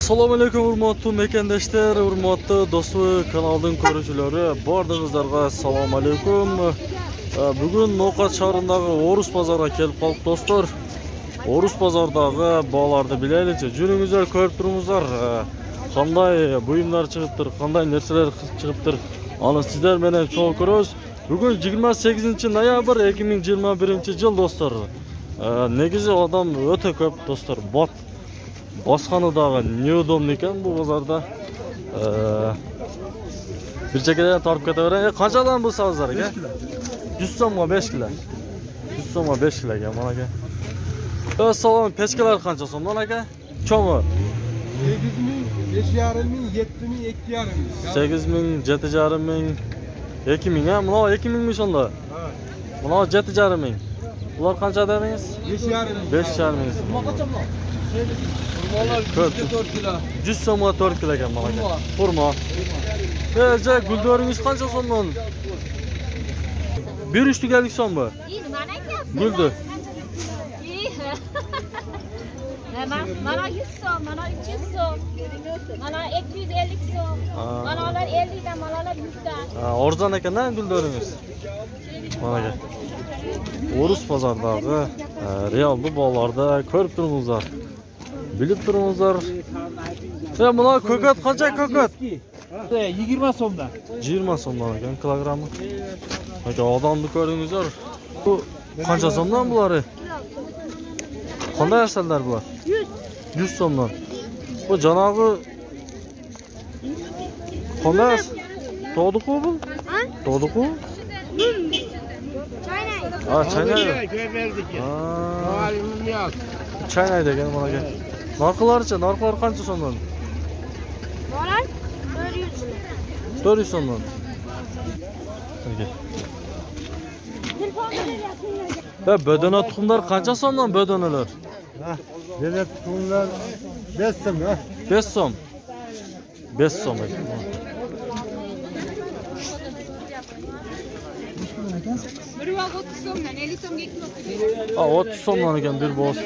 Assalomu alaykum hurmatli mekandoshlar, hurmatli do'stlar, kanalning ko'ruvchilari, barchangizlarga assalomu alaykum. Bugun No'qat shahridagi O'rus bozoriga kelib qoldik do'stlar. O'rus bozoridagi bog'larni bilaylik. Juningizlar ko'rib turibsizlar. Qanday buyumlar chiqibdir, qanday narsalar chiqibdir. Ana sizlar bilan cho'l ko'ramiz. Bugun 28-noyabr 2021-yil do'stlar. Negizi odam o'ta ko'p do'stlar. Bosxonadagi neudobniy ekan bu bozorda. Bir chekkadan tortib ketaveradi. Qanchadan bu savzlar aka? 100 so'mga 5 kilo. 100 so'mga 5 kilo ekan mana aka. Salom, pechkalar qancha so'mdan aka? Cho'mi? 8.000, 5.500, 7.000, 2.500. 8.000, 7.500, 2.000 ha? Mana 2.000 mi sonda? Ha. Mana 7.500. Bular qancha dedingiz? 5.500. 5.500. Hurmalar 4 kilo. 100 so'mga 4 kilo ekan mana aka. Hurma. Guldoringiz qancha so'mdan? 1.3 tugallik so'mmi? Guldi. Mana 100 so'm, mana 300 so'm, mana 250 so'm, manalar 50 dan, manalar 100 dan. Arzon ekan-da guldoringiz. Mana aka. O'rus bozoridagi realni bog'larda ko'rib turibsizlar. Bilib turibsizlar. Mana ko'kat qancha ko'kat? 20 so'mdan. 20 so'mdan ekan kilogrammi. Aka odamni ko'ringizlar. Bu qancha so'mdan bulari? Qanday asallar bular? 100 so'mdan. Bu janog'i qanday? To'diq bu? To'diq bu? Çaynay. Çaynay degan mana aka. Narxlaricha, narxlar qancha so'mdan? Moral 400. 400 so'mdan. Bedana tuxumlar qancha so'mdan bedanalar? Bedana tuxumlar 5 so'm ha. 5 so'm. 5 so'm ekan. Bir vaq 30 so'mdan 50 so'mga ikki 30 so'mdan ekan bir boz.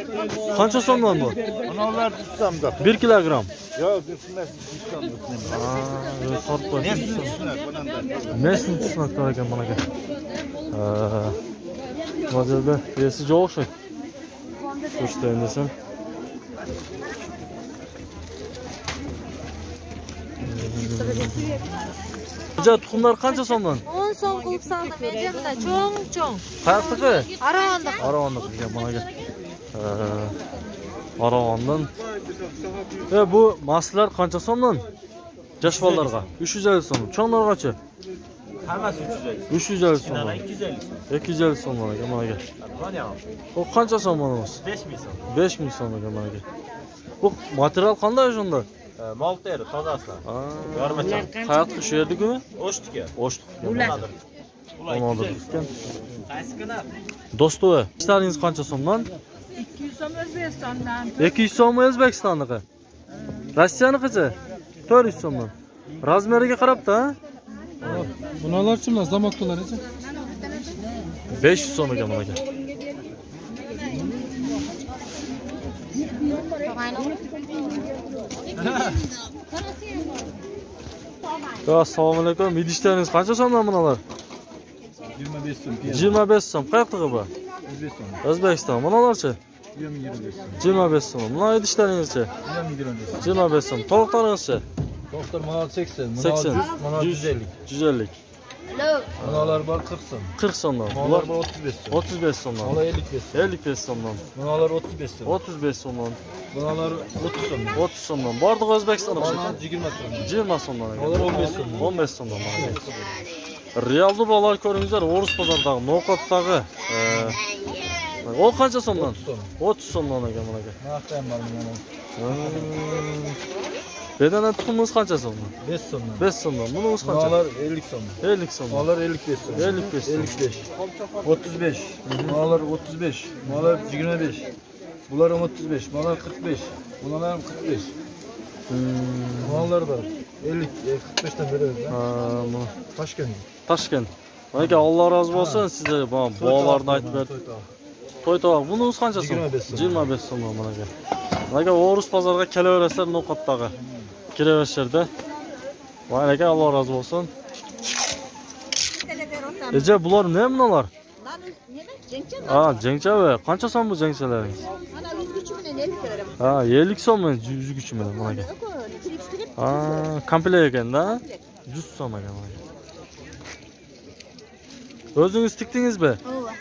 Qancha so'mdan bu? Onalar 100 so'mdan. 1 kilogram. Yo'q, 100 so'mdan. Mesni tushunaklar ekan mana aka. Hozirda besi jo'q o'xshaydi. Ko'rsatayin desam. Tuxumlar qancha so'mdan? 10 so'm qilib saldim. Menimda cho'ng. Qayerdaqa? Aravonda. Aravonda qilgan mana aka. Aravondan. Bu maslar qancha so'mdan? Jashvollarga 350 so'm. Cho'nglargacha? Hammasi 350. 350 so'm. 250. 250 so'm mana aka mana aka. Bu qancha so'm bo'ladi? 5000 so'm. 5000 so'm ekan mana aka. Bu material qanday shunda? Mol teri, tozasi. Yormacha. Qayerda shu yerdagimi? O'shdiki. Ular. Ular ekan. Qaysi kuni? Do'stova, ishlaringiz qancha so'mdan? 200 so'm O'zbekistondan. 200 so'm O'zbekistonniki. Rossiyaniki 400 so'mdan. Razmeriga qarab-da. Bunalarchi emas, zamoqlarichi? 500 so'm ekan mana aka. Assalomu alaykum. Idishlariniz qancha so'mdan bunalar? 25 so'm. 25 so'm. Qayerdaqa bu? O'zbekiston. O'zbekiston. Bunalarchi? 25 so'm. 25 so'm. Buna idishlaringizchi? 25 so'm. Tovuqlaringizchi? Doktor manal 80, 80. manal 150. 150. Manalar var 40 so'm. 40 so'mdan. Manalar var 35 so'm. 35 so'mdan. Manalar 55 so'm. 55 so'mdan. Manalar 35 so'm. 35 so'mdan. Manalar 30 so'm. 30 so'mdan. Bardiq O'zbekistonda Manalar 20 so'm. 20 so'mdan. Manalar 15 so'm. 15 so'mdan. Realni bog'lar ko'ringizlar, O'rus bozoridagi, No'qatdagi. O qancha so'mdan? 30 so'mdan ekan mana aka. Naqddan bor mana. Bedana tuxumingiz qancha so'mdan? 5 so'mdan. 5 so'mdan. Buningiz qancha? Manalar 50 so'm. 50 so'm. Manalar 55 so'm. 55 so'm. 55. 35. Manalar 35. Manalar 25. Bular 35. Manalar 45. Manalar 45. Manalar var. 50, 45'ten veriyoruz ha. Toshkent. Toshkent. Aka Alloh rozi bo'lsin, sizlar bog'larni aytib berdi. To'y tovoq. Buningiz qancha so'm? 25 so'm mana aka. Aka O'rus bozoriga kelaverasizlar No'qatdagi. Kiraverishlarda. Voy aka Alloh rozi bo'lsin. Eje bular nima bular? Ha, jengchavi. Qancha so'm bu jengchalaringiz? Mana 103 bilan 50 ta beraman. Ha, 50 so'mmi? 103 bilan mana aka. Ha, komplekt ekanda. 100 so'm ekan mana. O'zingiz tikdingizmi? Ova.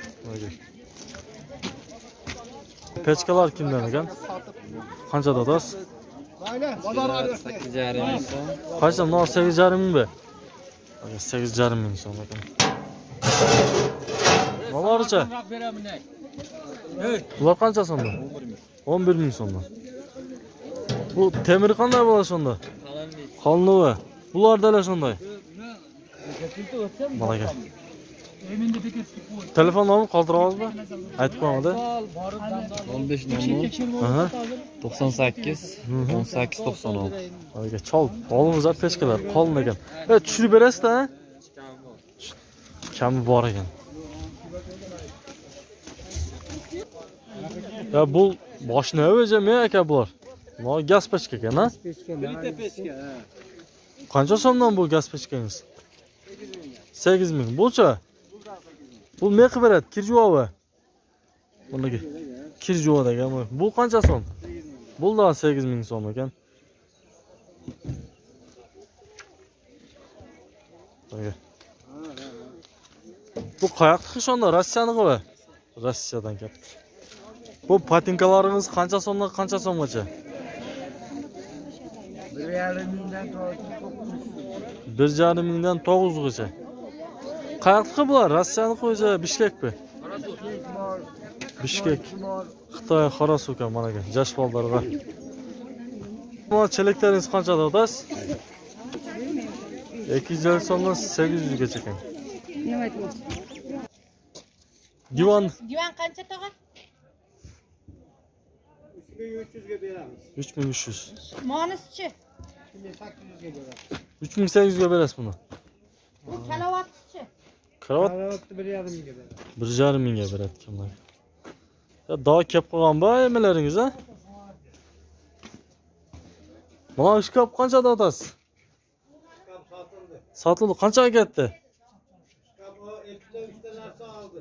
Pechkalar kimdan ekan? Qancha dodasiz? Bozor arıyorsun. 8,5 so'm. Qaysi bunlar 8,5 ming be? 8,5 ming so'm ekan. Malaricha. Bular qancha so'mda? 11 ming so'mda. Bu temiri qanday bo'ladi shunda? Qalinovi. Bular da shunday. Mana aka. Telefon nomini qoldiramiz mı? Aytib qo'yingda. 15:00 Aha. 98 18 96. Aka chol. Olimizlar pechkalar qolin ekan. Tushirib berasiz-da? Kami bor ekan. Ya bu boshni o'jami aka bular. Bu gaz pechka ekan, ha? Qancha so'mdan bu gaz pechkangiz? 8 ming. Buncha? Bu ne qilib beradi? Kirjavobi. Buniki. Kirjavob ekan bu. Bu qancha so'm? Bu da 8 ming so'm ekan. Bu qayoqdiki shunda? Rossiyaniki va? Rossiyadan kelibdi. Bu patinkalaringiz qancha so'mdan qancha so'mgacha? 1,5 mingdan 9gacha. Qayoqdiki bular? Rossiyaniki o'zi Bishkekmi? Bishkek. Xitoy Xorosuka mana ekan, jashbollarga. Bu chelaklaringiz qancha dodasiz? 250 so'mdan 800 gacha ekan. Nima aytyapsiz? Divan Qancha tog'a? 3300'e beramiz. 3300. Monischi. 3800 ga berasiz buni. Bu kilovatchi. Kravat Aralıkta 1,5 beramiz. 1,5 mingga beradi kimlar. Ya daha kep qolgan bu emalaringiz ha? Mana shkaf qancha dotasiz? Şkaf satıldı. Sotildi. Qanchaga ketdi? Şkaf o 3'te narsa aldı.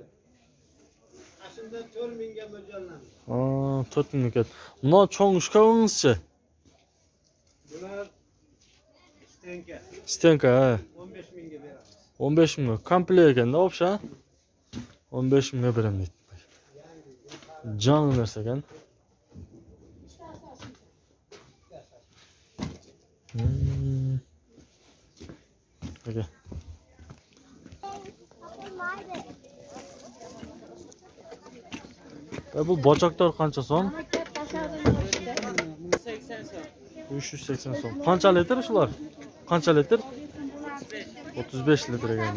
Aslında 4.000'e mo'ljallanadi. Ha, 4 mingga ketdi. Buna cho'ng shkafingizchi? Bular stenka. Stenka, ha. 15.000'e beramiz. 15 ming. Komplekt ekanda, o'psha. 15 mingga beraman deydi. Jon narsa ekan. Aka. Bu bochaklar qancha so'm? 380 so'm. Qancha litr shular? Qancha litr? 35 litr ekan.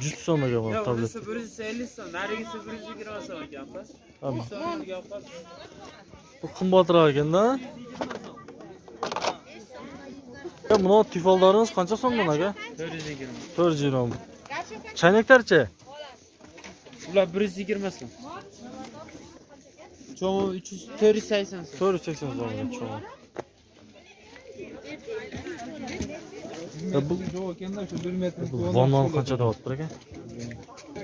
100 so'm ekan bu tablet. 150 so'm, narigisi 120 so'm ekan. Bu qimmatroq ekanda. Ya buni tifollarimiz qancha so'mdan aka? 420. 420. Chaynaklarchi? Ular 120 so'm. Cho'ng 480 so'm. 480 so'mga cho'ng. Ya bu vannon qancha deyapti aka?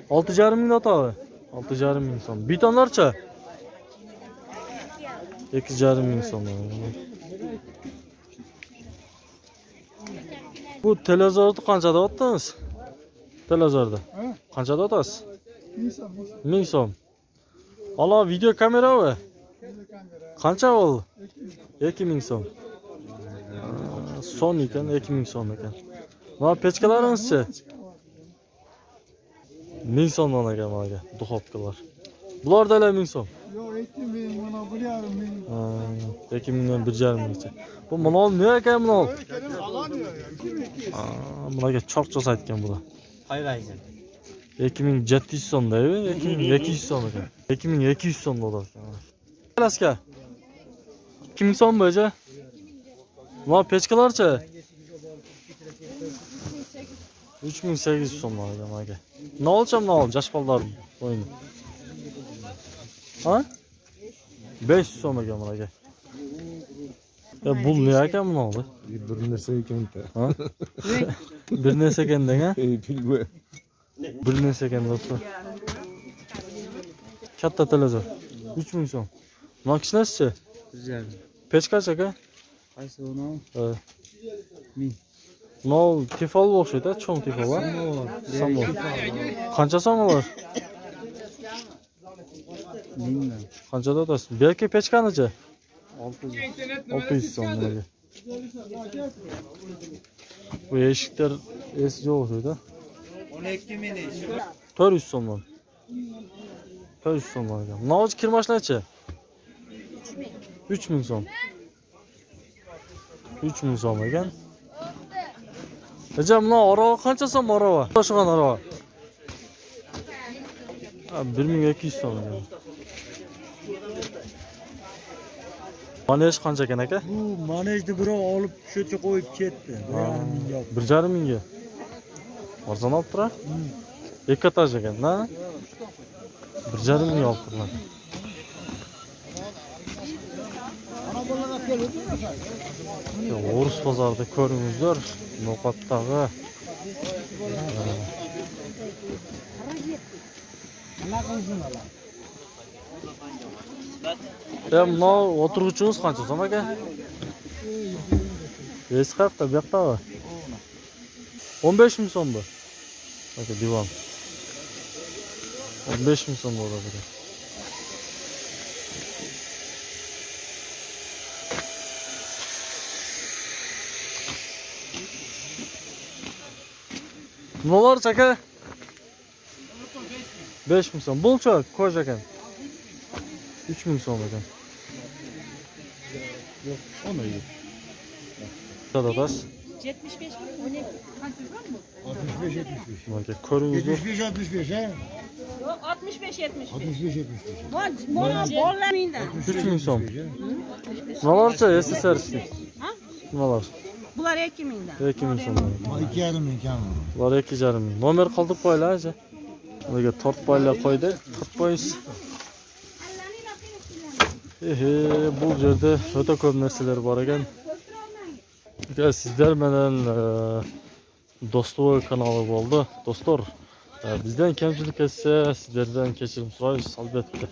6,5 ming dotabi. 6,5 ming so'm. Bitonlarcha? 2,5 ming so'm. Bu televizorni qancha deyapsiz? Televizorda. Qancha deyapsiz? 1000 so'm. Ala video kamerami? Qancha ol? 2000 so'm. Son ekan 2000 so'm ekan. Mana pechkalaringizchi? 1000 so'mdan ekan mana duxovkalar. Bular da 1000 so'm. Yok 2.000 buna 1,5 ming. 2000 dan 1,5 minggacha. Bu manol ne ekan manol? Alamıyor ya 2.200. Bularga choq-choq aytgan bular. Hayır hayır. 2700 so'mdaymi? 2200 so'm ekan. 2200 so'm bo'ladi. Alaska. 2000 so'm bo'ja. Mana pechkalarcha? 3800 so'm ekan aka. Ne olacağım ne ol? Jashbollar o'yini. Ha? 500 so'm ekan bularga. Bu ne ekan buni oldi? Bir narsa ekan da. Ha? Bir narsa ekan deng-a? Bilmayman. Bir narsa ekan do'stlar. Katta televizor. 3000 so'm. Buni kichkinasichi? Güzel. Pech qancha aka? Qaysi uni? Ha. 1000. No, tifol o'xshaydi, cho'ng tifol va? Samol. Qancha so'm ular? 1000 dan. Qanchada o'tasiz? Bu yerga pech qancha? 600. 600 so'm bularga. Bu eshiklar esi yo'q o'xshaydi. 12 ming ish. 400 so'mdan. 400 so'mdan ekan. Navoj kirmashlarchi? 3000 so'm. 3000 so'm ekan. Hocam buni arava qancha so'm arava? To'shgan arava. 1200 so'm ekan. Manej qancha ekan aka? Bu manejni birov olib shu yerga qo'yib ketdi. 1,5 mingga. Arzon olib turar? Ikki etaj ekan, na? 1,5 mingga olib turlar. O'rus bozorida ko'ringizlar, No'qotdagi Mana o'tiruvchimiz qancha so'm aka? Eski qayerda, bu yoqdami? 15 ming so'm bu. Aka divan. 15 ming so'm bo'ladi. Nolar aka? 5 ming so'm. Buncha ko'j ekan. 3 ming so'm ekan. Yo'q, ona yo'q. Sadatas. 75 mi? O ne? Kaç var mı? 65-75. Mana ko'ringizlar. 75-65 ha? Yok 65-70. 65-75. Bolalar mindan. 3 ming so'm. Nolarcha eski servislik. Ha? Nolar? Bular 2 mindan. 2 ming so'm. 2,5 ming kam. Bular 2,5 ming. Nomer qoldirib qo'yinglar-chi. Ularga tortboylar qo'ydi. Tortboysiz. Bu yerda o'ta ko'p narsalar bor ekan. Sizlar bilan Do'stvoy kanali bo'ldi. Do'stlar, bizdan kamchilik kelsa, sizlardan kechirim so'raymiz albatta.